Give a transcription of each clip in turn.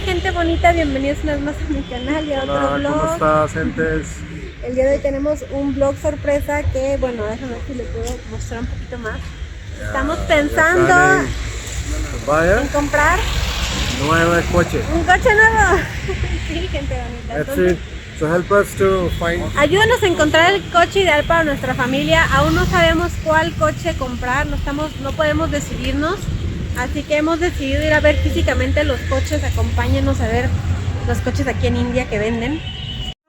gente bonita, bienvenidos una vez más a mi canal y a otro Hola, vlog. ¿cómo estás, gentes? El día de hoy tenemos un vlog sorpresa que, bueno, déjame ver si le puedo mostrar un poquito más. Estamos pensando Vaya, en comprar nuevo coche. un coche nuevo. Sí, gente bonita. Let's Entonces, see. So help us to find. ayúdanos a encontrar el coche ideal para nuestra familia. Aún no sabemos cuál coche comprar, no podemos decidirnos. Así que hemos decidido ir a ver físicamente los coches. Acompáñenos a ver los coches aquí en India que venden.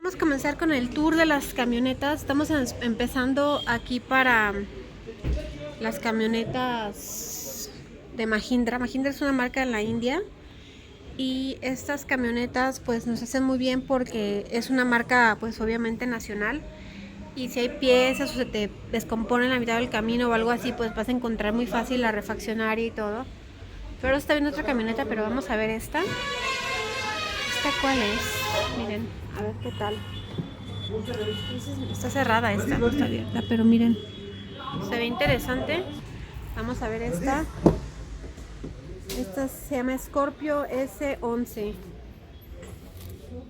Vamos a comenzar con el tour de las camionetas. Estamos empezando aquí para las camionetas de Mahindra. Mahindra es una marca en la India. Y estas camionetas pues nos hacen muy bien porque es una marca pues obviamente nacional. Y si hay piezas o se te descompone en la mitad del camino o algo así, pues vas a encontrar muy fácil la refaccionaria y todo. Pero está viendo otra camioneta, pero vamos a ver esta. ¿Esta cuál es? Miren, a ver qué tal. Está cerrada esta, no está abierta, pero miren, se ve interesante. Vamos a ver esta. Esta se llama Scorpio S11.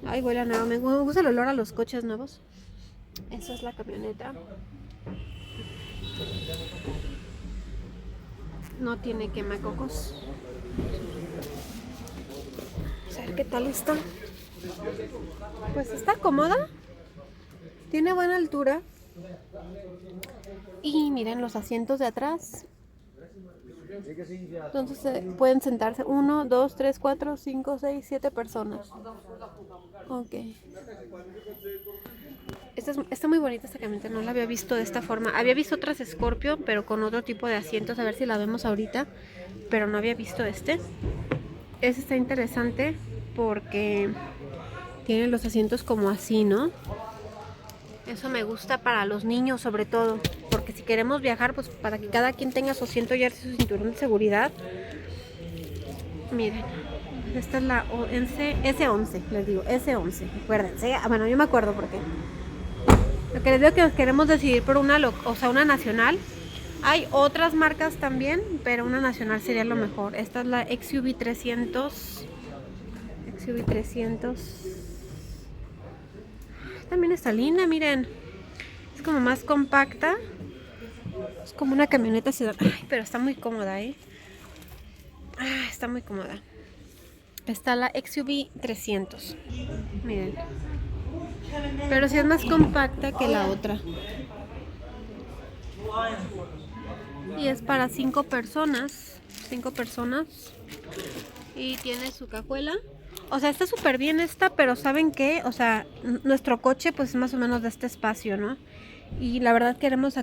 Ay, huele a nuevo. Me gusta el olor a los coches nuevos. Esa es la camioneta. No tiene quemacocos. Vamos a ver qué tal está. Pues está cómoda. Tiene buena altura. Y miren los asientos de atrás. Entonces pueden sentarse 1, 2, 3, 4, 5, 6, 7 personas. Ok. Está muy bonita esta camioneta, no la había visto de esta forma. Había visto otras Scorpio, pero con otro tipo de asientos, a ver si la vemos ahorita. Pero no había visto este. Este está interesante porque tiene los asientos como así, ¿no? Eso me gusta para los niños sobre todo, porque si queremos viajar, pues para que cada quien tenga su asiento y su cinturón de seguridad. Miren, esta es la S11, les digo, S11, acuérdense. Bueno, yo me acuerdo porque lo que les digo que nos queremos decidir por una nacional. Hay otras marcas también, pero una nacional sería lo mejor. Esta es la XUV 300. XUV 300. También está linda, miren. Es como más compacta. Es como una camioneta sedán. Ay, pero está muy cómoda, ¿eh? Está muy cómoda. Está la XUV 300. Miren. Pero sí es más compacta que la otra. Y es para 5 personas. 5 personas. Y tiene su cajuela. O sea, está súper bien esta, pero ¿saben qué? O sea, nuestro coche pues es más o menos de este espacio, ¿no? Y la verdad queremos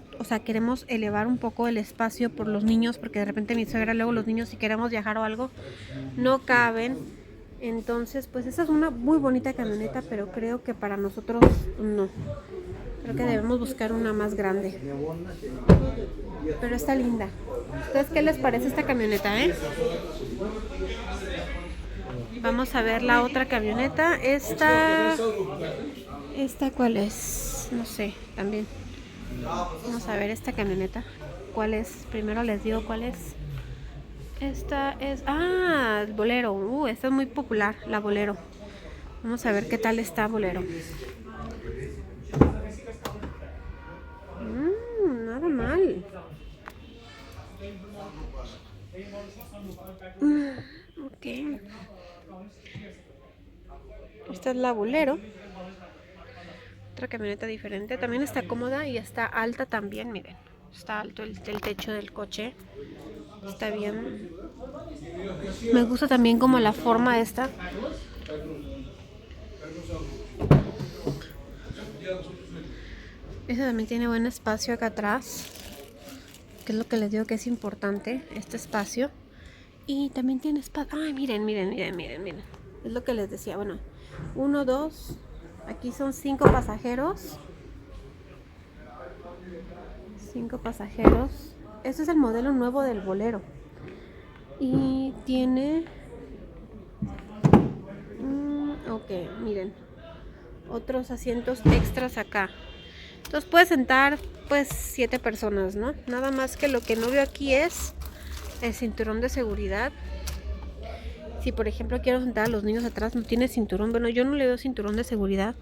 elevar un poco el espacio por los niños, porque de repente mi suegra, luego los niños si queremos viajar o algo, no caben. Entonces, pues esa es una muy bonita camioneta, pero creo que para nosotros no. Creo que debemos buscar una más grande. Pero está linda. ¿Ustedes qué les parece esta camioneta, Vamos a ver la otra camioneta. ¿Esta cuál es? No sé, también. Vamos a ver esta camioneta. ¿Cuál es? Primero les digo cuál es. Esta es... el Bolero. Esta es muy popular, la Bolero. Vamos a ver qué tal está Bolero. Nada mal. Ok. Esta es la Bolero. Otra camioneta diferente. También está cómoda y está alta también, miren. Está alto el techo del coche. Está bien. Me gusta también como la forma esta. Esta también tiene buen espacio acá atrás. Que es lo que les digo que es importante. Este espacio. Y también tiene espacio. Ay, miren. Es lo que les decía. Bueno, 1, 2. Aquí son 5 pasajeros. 5 pasajeros. Este es el modelo nuevo del Bolero. Y tiene... ok, miren. Otros asientos extras acá. Entonces puede sentar pues 7 personas, ¿no? Nada más que lo que no veo aquí es el cinturón de seguridad. Si por ejemplo quiero sentar a los niños atrás, no tiene cinturón. Bueno, yo no le veo cinturón de seguridad.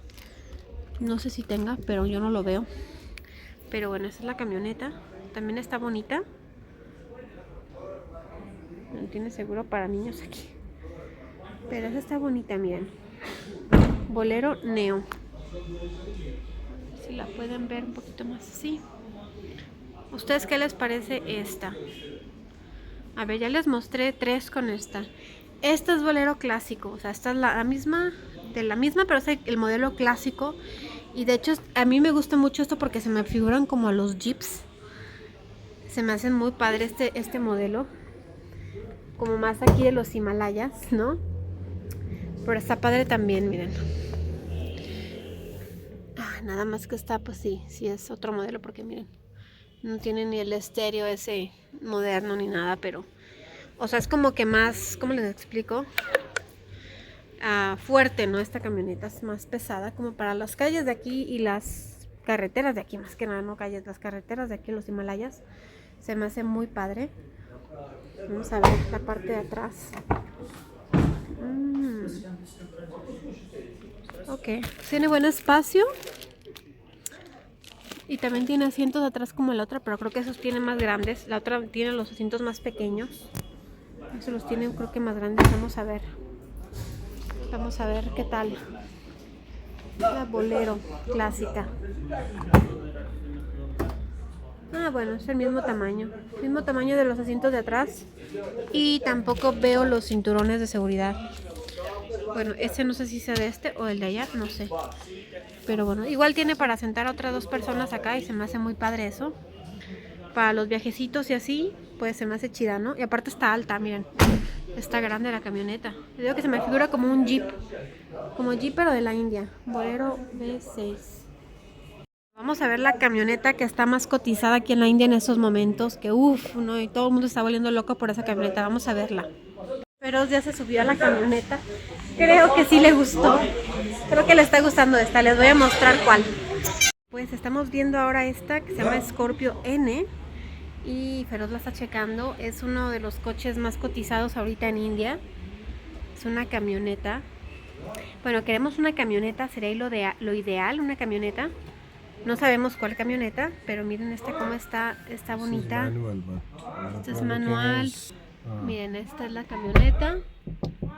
No sé si tenga, pero yo no lo veo. Pero bueno, esa es la camioneta. También está bonita. No tiene seguro para niños aquí. Pero esa está bonita, miren. Bolero Neo. Si la pueden ver un poquito más así. ¿Ustedes qué les parece esta? A ver, ya les mostré 3 con esta. Esta es bolero clásico. O sea, esta es la misma, pero es el modelo clásico. Y de hecho, a mí me gusta mucho esto porque se me figuran como a los jeeps. Se me hacen muy padre este modelo. Como más aquí de los Himalayas, ¿no? Pero está padre también, miren. Nada más que está, pues sí es otro modelo porque miren, no tiene ni el estéreo ese moderno ni nada, pero, o sea, es como que más, ¿cómo les explico? Fuerte, ¿no? Esta camioneta es más pesada como para las calles de aquí y las carreteras de aquí, más que nada, no calles, las carreteras de aquí en los Himalayas. Se me hace muy padre. Vamos a ver la parte de atrás. Ok, tiene buen espacio. Y también tiene asientos atrás como la otra, pero creo que esos tienen más grandes. La otra tiene los asientos más pequeños. Esos los tienen creo que más grandes. Vamos a ver. Vamos a ver qué tal. La Bolero clásica. Bueno, es el mismo tamaño. Mismo tamaño de los asientos de atrás. Y tampoco veo los cinturones de seguridad. Bueno, este no sé si sea de este o el de allá, no sé. Pero bueno, igual tiene para sentar a otras 2 personas acá y se me hace muy padre eso. Para los viajecitos y así, pues se me hace chida, ¿no? Y aparte está alta, miren. Está grande la camioneta. Les digo que se me figura como un jeep. Como jeep pero de la India. Bolero V6. Vamos a ver la camioneta que está más cotizada aquí en la India en estos momentos. Que uff, ¿no? Y todo el mundo está volviendo loco por esa camioneta. Vamos a verla. Pero ya se subió a la camioneta. Creo que sí le gustó. Creo que le está gustando esta. Les voy a mostrar cuál. Pues estamos viendo ahora esta que se llama Scorpio N. Y Feroz la está checando. Es uno de los coches más cotizados ahorita en India. Es una camioneta. Bueno, queremos una camioneta. Sería lo ideal, una camioneta. No sabemos cuál camioneta, pero miren esta cómo está bonita. Este es manual. Miren, esta es la camioneta.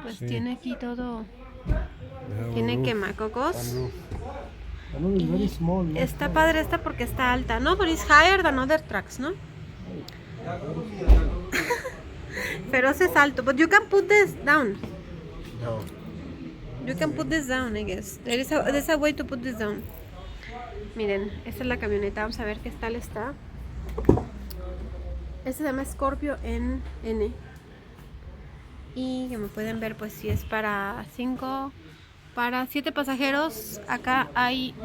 Pues sí. Tiene aquí todo. Tiene quemacocos. Está padre esta porque está alta, ¿no? But it's higher than other trucks, ¿no? Pero ese es alto. But you can put this down. No. You can put this down, I guess. There's a way to put this down. Miren, esta es la camioneta. Vamos a ver qué tal está. Este se llama Scorpio N. Y como pueden ver, pues sí es para 7 pasajeros. Acá hay...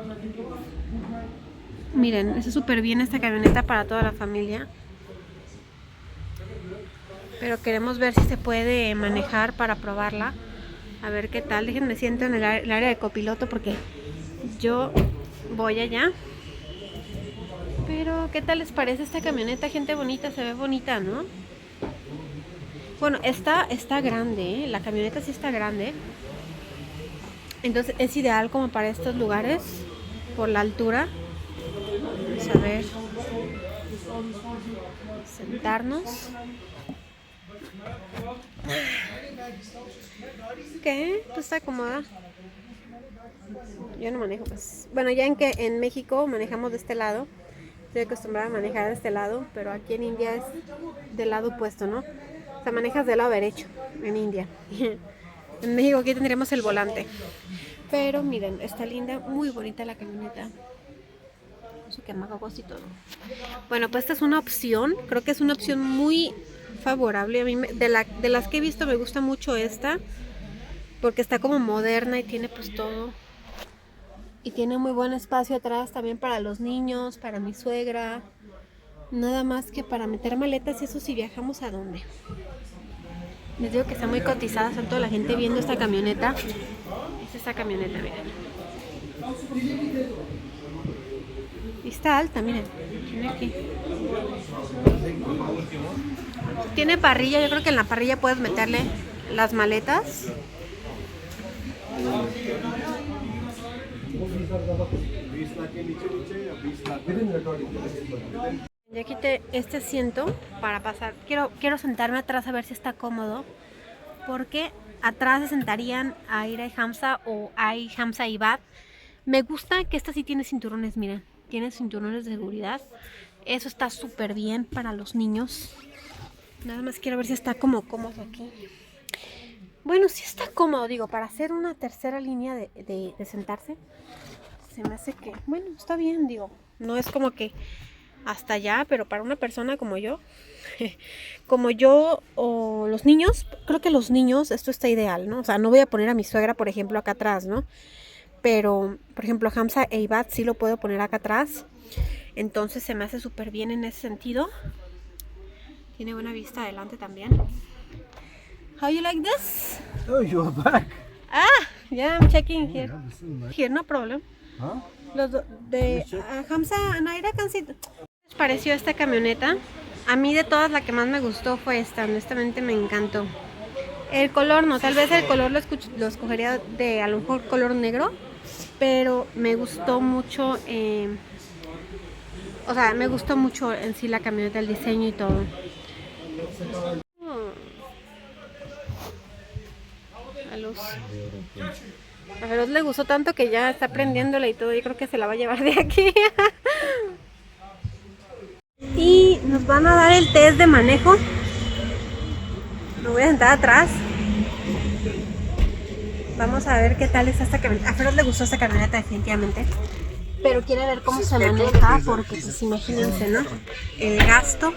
Miren, está súper bien esta camioneta para toda la familia. Pero queremos ver si se puede manejar para probarla. A ver qué tal. Déjenme siento en el área de copiloto porque yo voy allá. Pero, ¿qué tal les parece esta camioneta? Gente bonita, se ve bonita, ¿no? Bueno, está grande, ¿eh? La camioneta sí está grande. Entonces es ideal como para estos lugares, por la altura. Vamos a ver. Sentarnos. ¿Qué? Pues está cómoda. Yo no manejo, pues. Bueno, ya en México manejamos de este lado. Estoy acostumbrada a manejar de este lado, pero aquí en India es del lado opuesto, ¿no? O sea, manejas del lado derecho en India. En México aquí tendríamos el volante. Pero miren, está linda, muy bonita la camioneta. Su quemacocos y todo. Bueno, pues esta es una opción. Creo que es una opción muy favorable. A mí de las que he visto me gusta mucho esta. Porque está como moderna y tiene pues todo. Y tiene muy buen espacio atrás también para los niños, para mi suegra. Nada más que para meter maletas y eso si viajamos a dónde. Les digo que está muy cotizada, está toda la gente viendo esta camioneta. Es esta camioneta, miren. Y está alta, miren. Tiene aquí. Tiene parrilla, yo creo que en la parrilla puedes meterle las maletas. Ya quité este asiento para pasar. Quiero sentarme atrás a ver si está cómodo, porque atrás se sentarían Aira y Hamza o Ai, Hamza y Bad. Me gusta que esta sí tiene cinturones, miren, tiene cinturones de seguridad. Eso está súper bien para los niños. Nada más quiero ver si está como cómodo aquí. Bueno, sí está cómodo, digo, para hacer una tercera línea de sentarse. Se me hace que, bueno, está bien, digo. No es como que hasta allá, pero para una persona como yo o los niños, creo que los niños, esto está ideal, ¿no? O sea, no voy a poner a mi suegra, por ejemplo, acá atrás, ¿no? Pero, por ejemplo, a Hamza e Ibad sí lo puedo poner acá atrás. Entonces se me hace súper bien en ese sentido. Tiene buena vista adelante también. How you like this? Oh, you're back. Yeah, I'm checking here. Yeah, this is nice. Here, no problem. Huh? Los de Hamza and Aira can sit. ¿Qué les pareció esta camioneta? A mí de todas la que más me gustó fue esta, honestamente me encantó. El color no, tal vez el color lo escogería de a lo mejor color negro, pero me gustó mucho, o sea, me gustó mucho en sí la camioneta, el diseño y todo. La luz. A Feroz le gustó tanto que ya está prendiéndola y todo, yo creo que se la va a llevar de aquí. Y nos van a dar el test de manejo. Me voy a sentar atrás. Vamos a ver qué tal está esta camioneta. A Feroz le gustó esta camioneta definitivamente, pero quiere ver cómo se maneja, porque pues imagínense, ¿no? El gasto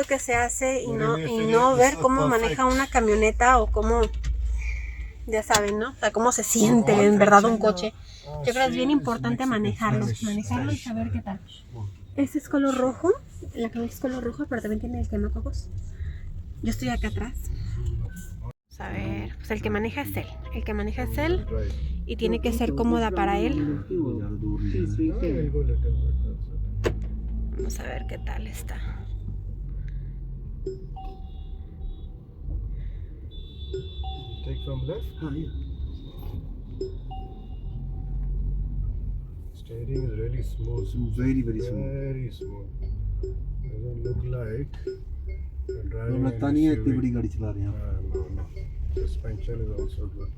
que se hace y no ver cómo maneja una camioneta o cómo, ya saben, ¿no? O sea, cómo se siente en verdad un coche. Yo creo que es bien importante manejarlo y saber qué tal. Este es color rojo, la camioneta es color rojo, pero también tiene el quemacocos. Yo estoy acá atrás. Vamos a ver, pues el que maneja es él, y tiene que ser cómoda para él. Vamos a ver qué tal está. Take from left. Steering is really smooth. Very, very smooth. Very smooth. Doesn't look like you're driving. मैं लगता नहीं है इतनी बड़ी गाड़ी चला रहे हैं आप। No. Suspension is also good.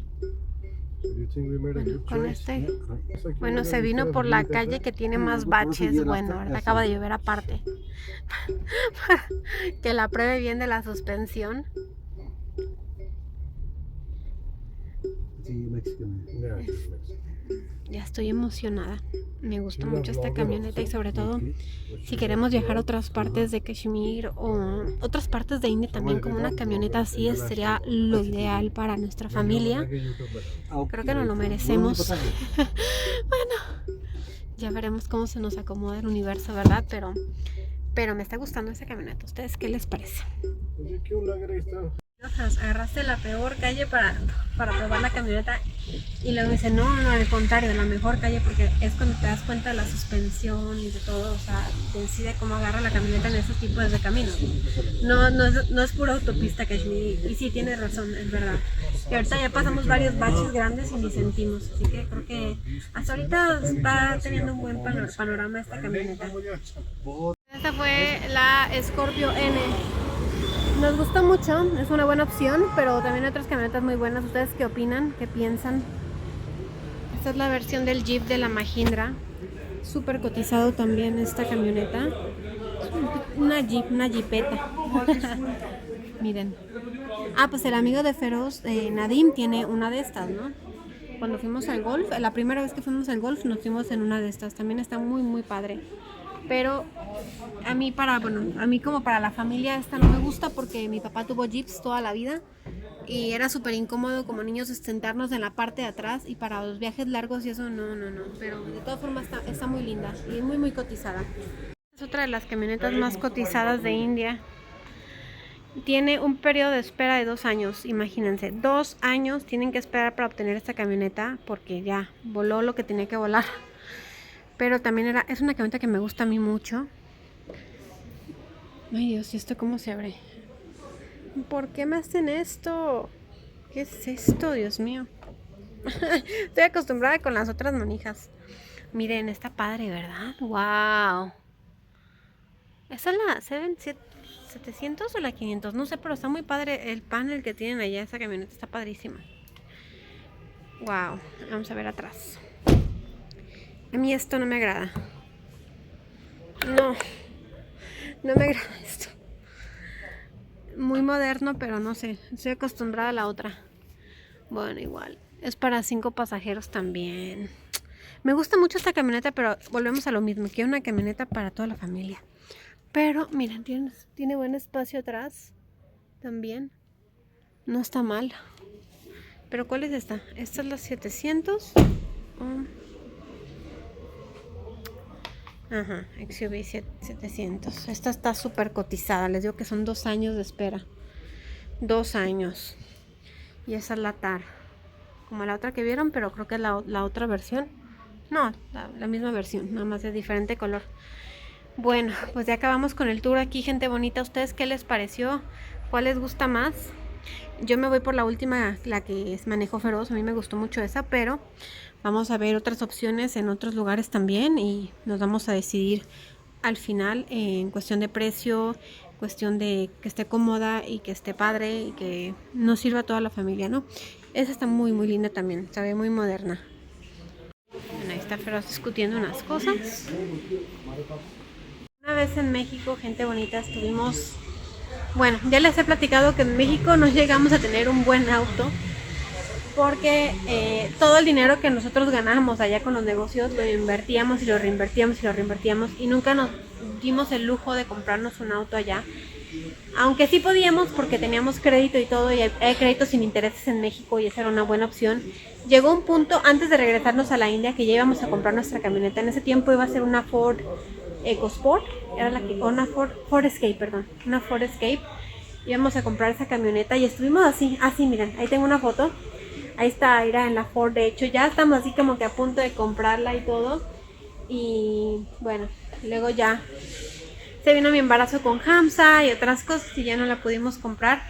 So do you think we made a good Con choice? este, bueno, se vino por la calle que tiene más baches. Bueno, ahorita acaba de llover aparte. Que la pruebe bien de la suspensión. जी मैक्सिकन है। Yeah, it's Mexican. Ya estoy emocionada. Me gusta mucho esta camioneta y sobre todo si queremos viajar a otras partes de Kashmir o otras partes de India también, como una camioneta así sería lo ideal para nuestra familia. Creo que nos lo merecemos. Bueno, ya veremos cómo se nos acomoda el universo, ¿verdad? Pero me está gustando esta camioneta. ¿Ustedes qué les parece? मुझे क्यों लग रहा है इस Agarraste la peor calle para probar la camioneta, y luego dice, no, al contrario, la mejor calle, porque es cuando te das cuenta de la suspensión y de todo, o sea, decide cómo agarra la camioneta en esos tipos de caminos. No es pura autopista Kashmir, y sí, tiene razón, es verdad. Y ahorita ya pasamos varios baches grandes y ni sentimos, así que creo que hasta ahorita va teniendo un buen panorama esta camioneta. Esta fue la Scorpio N. Nos gustó mucho, es una buena opción, pero también hay otras camionetas muy buenas. ¿Ustedes qué opinan? ¿Qué piensan? Esta es la versión del Jeep de la Mahindra. Súper cotizado también esta camioneta. Una jeepeta. Miren. Pues el amigo de Feroz, Nadim, tiene una de estas, ¿no? Cuando fuimos al golf, la primera vez que fuimos al golf, nos fuimos en una de estas. También está muy, muy padre. Pero a mí como para la familia esta no me gusta, porque mi papá tuvo jeeps toda la vida y era súper incómodo como niños sentarnos en la parte de atrás, y para los viajes largos y eso no, pero de todas formas está muy linda y muy muy cotizada. Es otra de las camionetas más cotizadas de India. Tiene un periodo de espera de 2 años, imagínense, 2 años tienen que esperar para obtener esta camioneta, porque ya voló lo que tenía que volar. Pero también es una camioneta que me gusta a mí mucho. Ay Dios, ¿y esto cómo se abre? ¿Por qué me hacen esto? ¿Qué es esto, Dios mío? Estoy acostumbrada con las otras manijas. Miren, está padre, ¿verdad? ¡Wow! ¿Esa es la 700 o la 500? No sé, pero está muy padre el panel que tienen allá. Esa camioneta está padrísima. ¡Wow! Vamos a ver atrás. A mí esto no me agrada. No me agrada esto. Muy moderno, pero no sé. Estoy acostumbrada a la otra. Bueno, igual. Es para 5 pasajeros también. Me gusta mucho esta camioneta, pero volvemos a lo mismo. Quiero una camioneta para toda la familia. Pero, miren, tiene buen espacio atrás. También. No está mal. Pero, ¿cuál es esta? Esta es la 700. Ajá, XUV 700. Esta está súper cotizada. Les digo que son 2 años de espera. 2 años. Y esa es la TAR. Como la otra que vieron, pero creo que es la otra versión. No, la misma versión, nada más de diferente color. Bueno, pues ya acabamos con el tour aquí, gente bonita. ¿A ustedes qué les pareció? ¿Cuál les gusta más? Yo me voy por la última, la que manejó Feroz. A mí me gustó mucho esa, pero vamos a ver otras opciones en otros lugares también y nos vamos a decidir al final en cuestión de precio, cuestión de que esté cómoda y que esté padre y que nos sirva a toda la familia, ¿no? Esa está muy muy linda también, se ve muy moderna. Bueno, ahí está Feroz discutiendo unas cosas. Una vez en México, gente bonita, estuvimos... Bueno, ya les he platicado que en México no llegamos a tener un buen auto porque todo el dinero que nosotros ganábamos allá con los negocios lo invertíamos y lo reinvertíamos y lo reinvertíamos y nunca nos dimos el lujo de comprarnos un auto allá. Aunque sí podíamos porque teníamos crédito y todo, y hay créditos sin intereses en México y esa era una buena opción. Llegó un punto antes de regresarnos a la India que ya íbamos a comprar nuestra camioneta. En ese tiempo iba a ser una Ford EcoSport, era una Ford Escape, perdón, una Ford Escape. Íbamos a comprar esa camioneta y estuvimos así, miren, ahí tengo una foto. Ahí está Aira en la Ford, de hecho ya estamos así como que a punto de comprarla y todo. Y bueno, luego ya se vino mi embarazo con Hamza y otras cosas y ya no la pudimos comprar.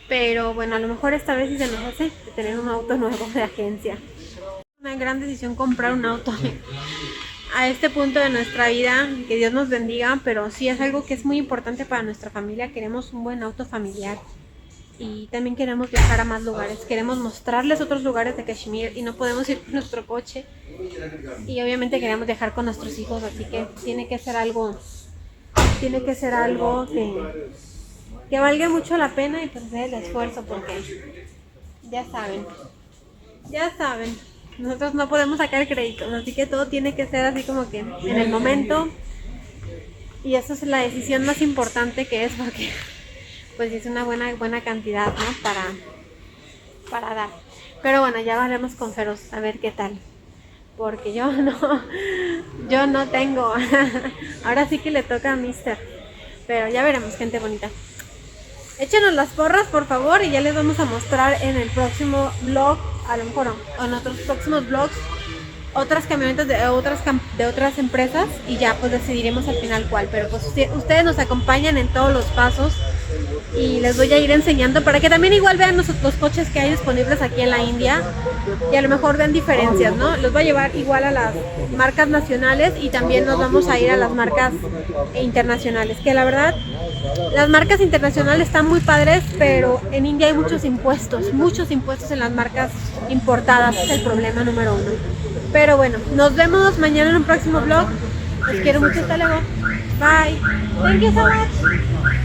Pero bueno, a lo mejor esta vez sí se nos hace de tener un auto nuevo de agencia. Una gran decisión comprar un auto a este punto de nuestra vida, que Dios nos bendiga, pero sí es algo que es muy importante para nuestra familia. Queremos un buen auto familiar y también queremos viajar a más lugares, queremos mostrarles otros lugares de Kashmir y no podemos ir con nuestro coche y obviamente queremos viajar con nuestros hijos, así que tiene que ser algo que valga mucho la pena y pues hacer el esfuerzo porque ya saben, nosotros no podemos sacar créditos, así que todo tiene que ser así como que en el momento y esa es la decisión más importante que es porque pues es una buena cantidad, ¿no? Para dar. Pero bueno, ya hablaremos con Feroz a ver qué tal. Porque yo no tengo. Ahora sí que le toca a Mister. Pero ya veremos, gente bonita. Échenos las porras, por favor, y ya les vamos a mostrar en el próximo vlog, a lo mejor o en otros próximos vlogs, otras camionetas de otras empresas y ya pues decidiremos al final cuál. Pero pues ustedes nos acompañan en todos los pasos y les voy a ir enseñando para que también igual vean los coches que hay disponibles aquí en la India y a lo mejor vean diferencias, ¿no? Los voy a llevar igual a las marcas nacionales y también nos vamos a ir a las marcas internacionales, que la verdad las marcas internacionales están muy padres, pero en India hay muchos impuestos en las marcas importadas, es el problema número 1. Pero bueno, nos vemos mañana en un próximo vlog. Los quiero mucho, hasta luego. Bye. Thank you so much.